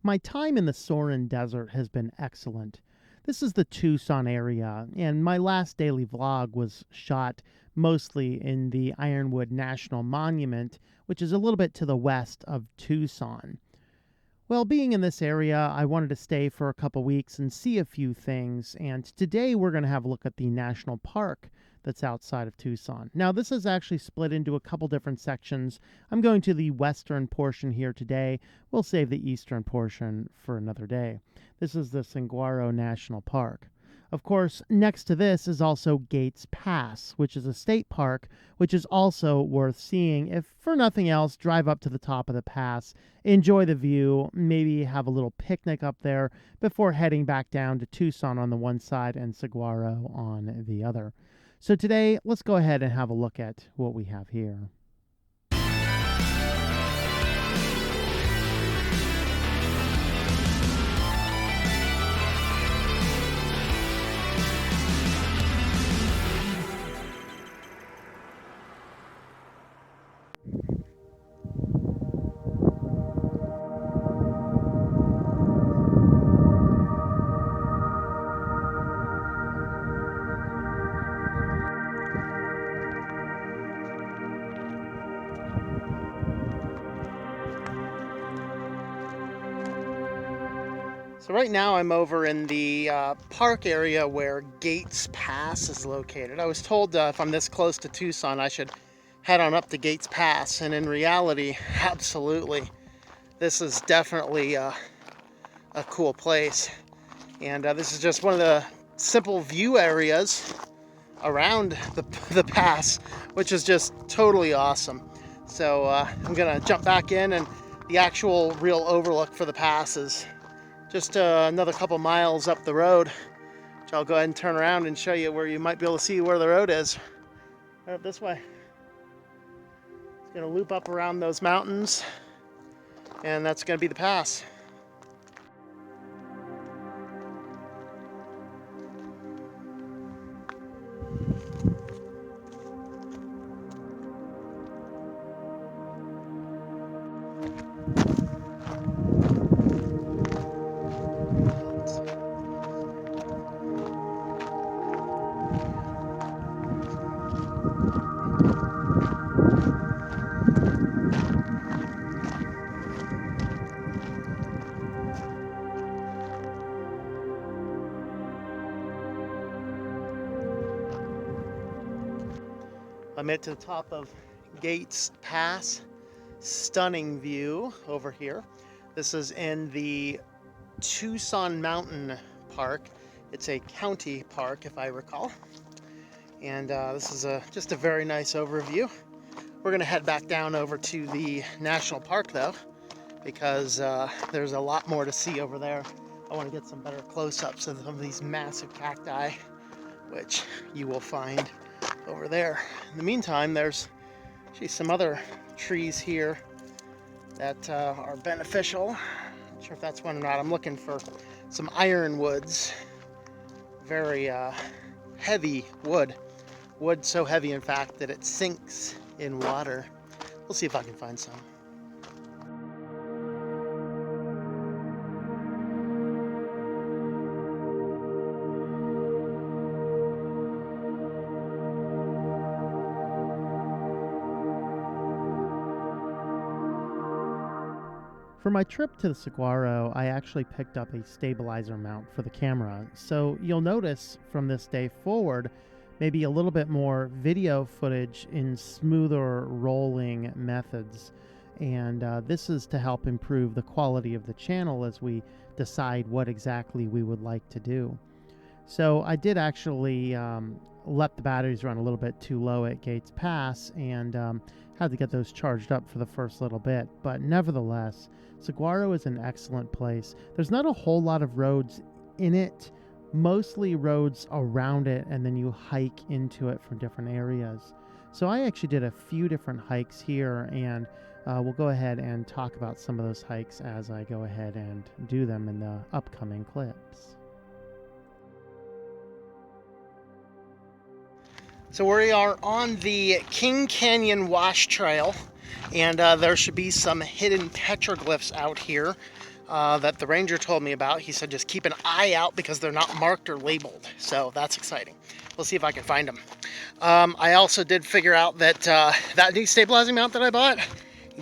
My time in the Sonoran Desert has been excellent. This is the Tucson area, and my last daily vlog was shot mostly in the Ironwood National Monument, which is a little bit to the west of Tucson. Well, being in this area, I wanted to stay for a couple weeks and see a few things. And today we're going to have a look at the national park that's outside of Tucson. Now, this is actually split into a couple different sections. I'm going to the western portion here today. We'll save the eastern portion for another day. This is the Saguaro National Park. Of course, next to this is also Gates Pass, which is a state park, which is also worth seeing. If for nothing else, drive up to the top of the pass, enjoy the view, maybe have a little picnic up there before heading back down to Tucson on the one side and Saguaro on the other. So today, let's go ahead and have a look at what we have here. So right now I'm over in the park area where Gates Pass is located. I was told if I'm this close to Tucson, I should head on up to Gates Pass, and in reality, absolutely, this is definitely a cool place. And this is just one of the simple view areas around the pass, which is just totally awesome. So I'm gonna jump back in, and the actual real overlook for the pass is just another couple miles up the road, which I'll go ahead and turn around and show you where you might be able to see where the road is. Right up this way. It's gonna loop up around those mountains, and that's gonna be the pass. I made it to the top of Gates Pass. Stunning view over here. This is in the Tucson Mountain Park. It's a county park, if I recall. And this is just a very nice overview. We're gonna head back down over to the national park though, because there's a lot more to see over there. I want to get some better close-ups of some of these massive cacti, which you will find over there. In the meantime, there's actually some other trees here that are beneficial. Not sure if that's one or not. I'm looking for some ironwoods. Very heavy wood. Wood so heavy, in fact, that it sinks in water. We'll see if I can find some. For my trip to the Saguaro, I actually picked up a stabilizer mount for the camera. So you'll notice from this day forward, maybe a little bit more video footage in smoother rolling methods. And this is to help improve the quality of the channel as we decide what exactly we would like to do. So I did actually let the batteries run a little bit too low at Gates Pass, and had to get those charged up for the first little bit. But nevertheless, Saguaro is an excellent place. There's not a whole lot of roads in it, mostly roads around it, and then you hike into it from different areas. So I actually did a few different hikes here, and we'll go ahead and talk about some of those hikes as I go ahead and do them in the upcoming clips. So we are on the King Canyon Wash Trail, and there should be some hidden petroglyphs out here. that the ranger told me about. He said just keep an eye out because they're not marked or labeled. So that's exciting. We'll see if I can find them. I also did figure out that that new stabilizing mount that I bought,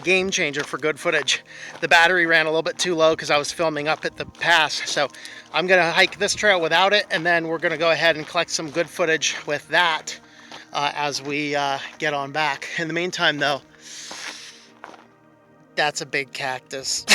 game changer for good footage. The battery ran a little bit too low because I was filming up at the pass. So I'm going to hike this trail without it, and then we're going to go ahead and collect some good footage with that as we get on back. In the meantime, though, that's a big cactus.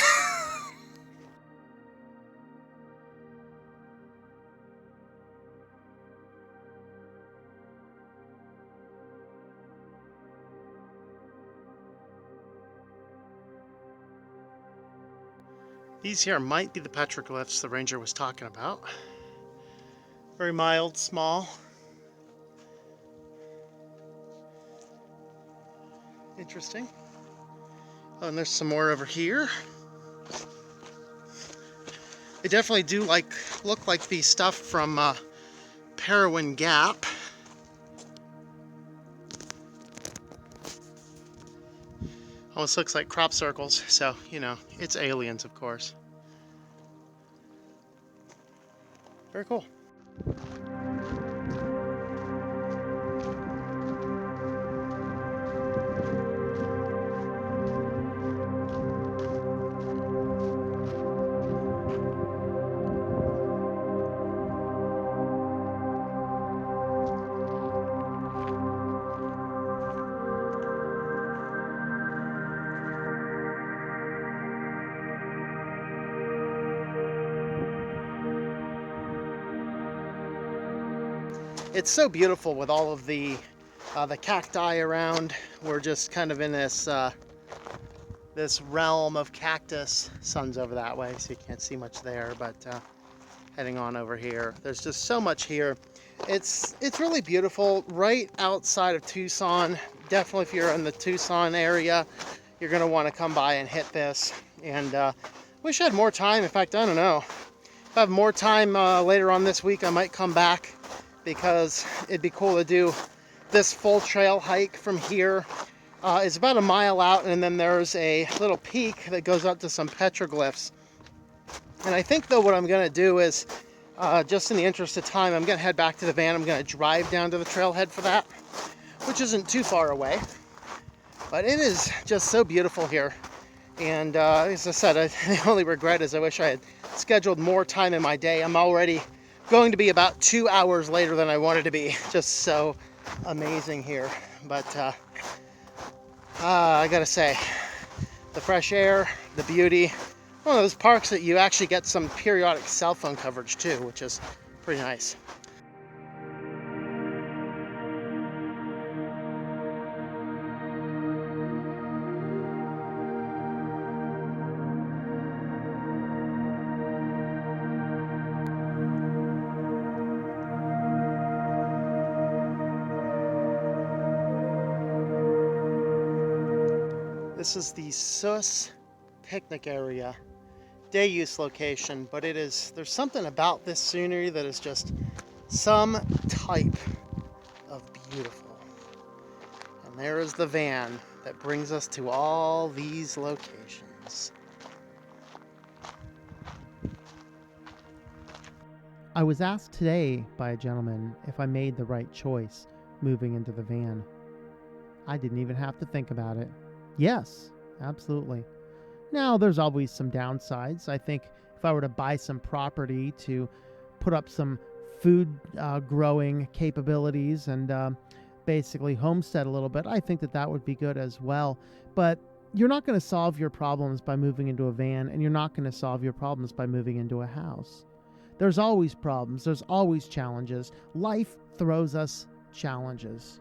These here might be the petroglyphs the ranger was talking about. Very mild, small. Interesting. Oh, and there's some more over here. They definitely do look like the stuff from Parowan Gap. Almost looks like crop circles, so, you know, it's aliens, of course. Very cool. It's so beautiful with all of the cacti around. We're just kind of in this this realm of cactus. Sun's over that way, so you can't see much there, but heading on over here, there's just so much here. It's really beautiful right outside of Tucson. Definitely if you're in the Tucson area, you're going to want to come by and hit this. And wish I had more time. In fact, I don't know. If I have more time later on this week, I might come back, because it'd be cool to do this full trail hike from here. It's about a mile out, and then there's a little peak that goes up to some petroglyphs. And I think, though, what I'm going to do is, just in the interest of time, I'm going to head back to the van. I'm going to drive down to the trailhead for that, which isn't too far away. But it is just so beautiful here. And as I said, the only regret is I wish I had scheduled more time in my day. I'm already going to be about 2 hours later than I wanted to be. Just so amazing here. But I gotta say, the fresh air, the beauty, one of those parks that you actually get some periodic cell phone coverage too, which is pretty nice. This is the Sus picnic area, day use location, but there's something about this scenery that is just some type of beautiful. And there is the van that brings us to all these locations. I was asked today by a gentleman if I made the right choice moving into the van. I didn't even have to think about it. Yes, absolutely. Now, there's always some downsides. I think if I were to buy some property to put up some food growing capabilities and basically homestead a little bit, I think that would be good as well. But you're not going to solve your problems by moving into a van, and you're not going to solve your problems by moving into a house. There's always problems. There's always challenges. Life throws us challenges.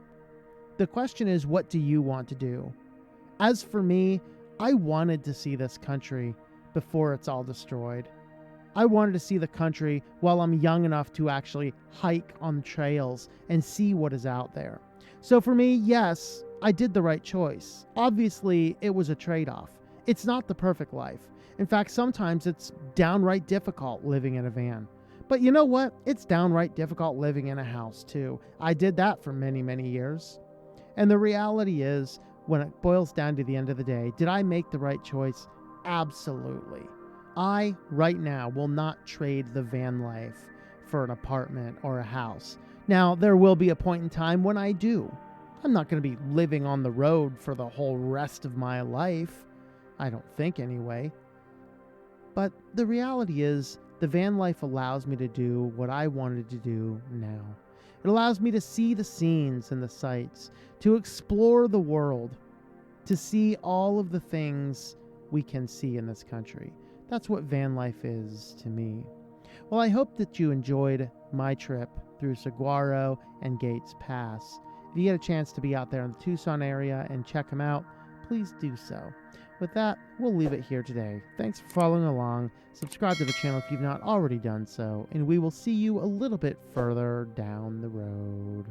The question is, what do you want to do? As for me, I wanted to see this country before it's all destroyed. I wanted to see the country while I'm young enough to actually hike on the trails and see what is out there. So for me, yes, I did the right choice. Obviously, it was a trade-off. It's not the perfect life. In fact, sometimes it's downright difficult living in a van. But you know what? It's downright difficult living in a house too. I did that for many, many years. And the reality is, when it boils down to the end of the day, did I make the right choice? Absolutely. I, right now, will not trade the van life for an apartment or a house. Now, there will be a point in time when I do. I'm not going to be living on the road for the whole rest of my life. I don't think, anyway. But the reality is, the van life allows me to do what I wanted to do now. It allows me to see the scenes and the sights, to explore the world, to see all of the things we can see in this country. That's what van life is to me. Well, I hope that you enjoyed my trip through Saguaro and Gates Pass. If you get a chance to be out there in the Tucson area and check them out, please do so. With that, we'll leave it here today. Thanks for following along. Subscribe to the channel if you've not already done so, and we will see you a little bit further down the road.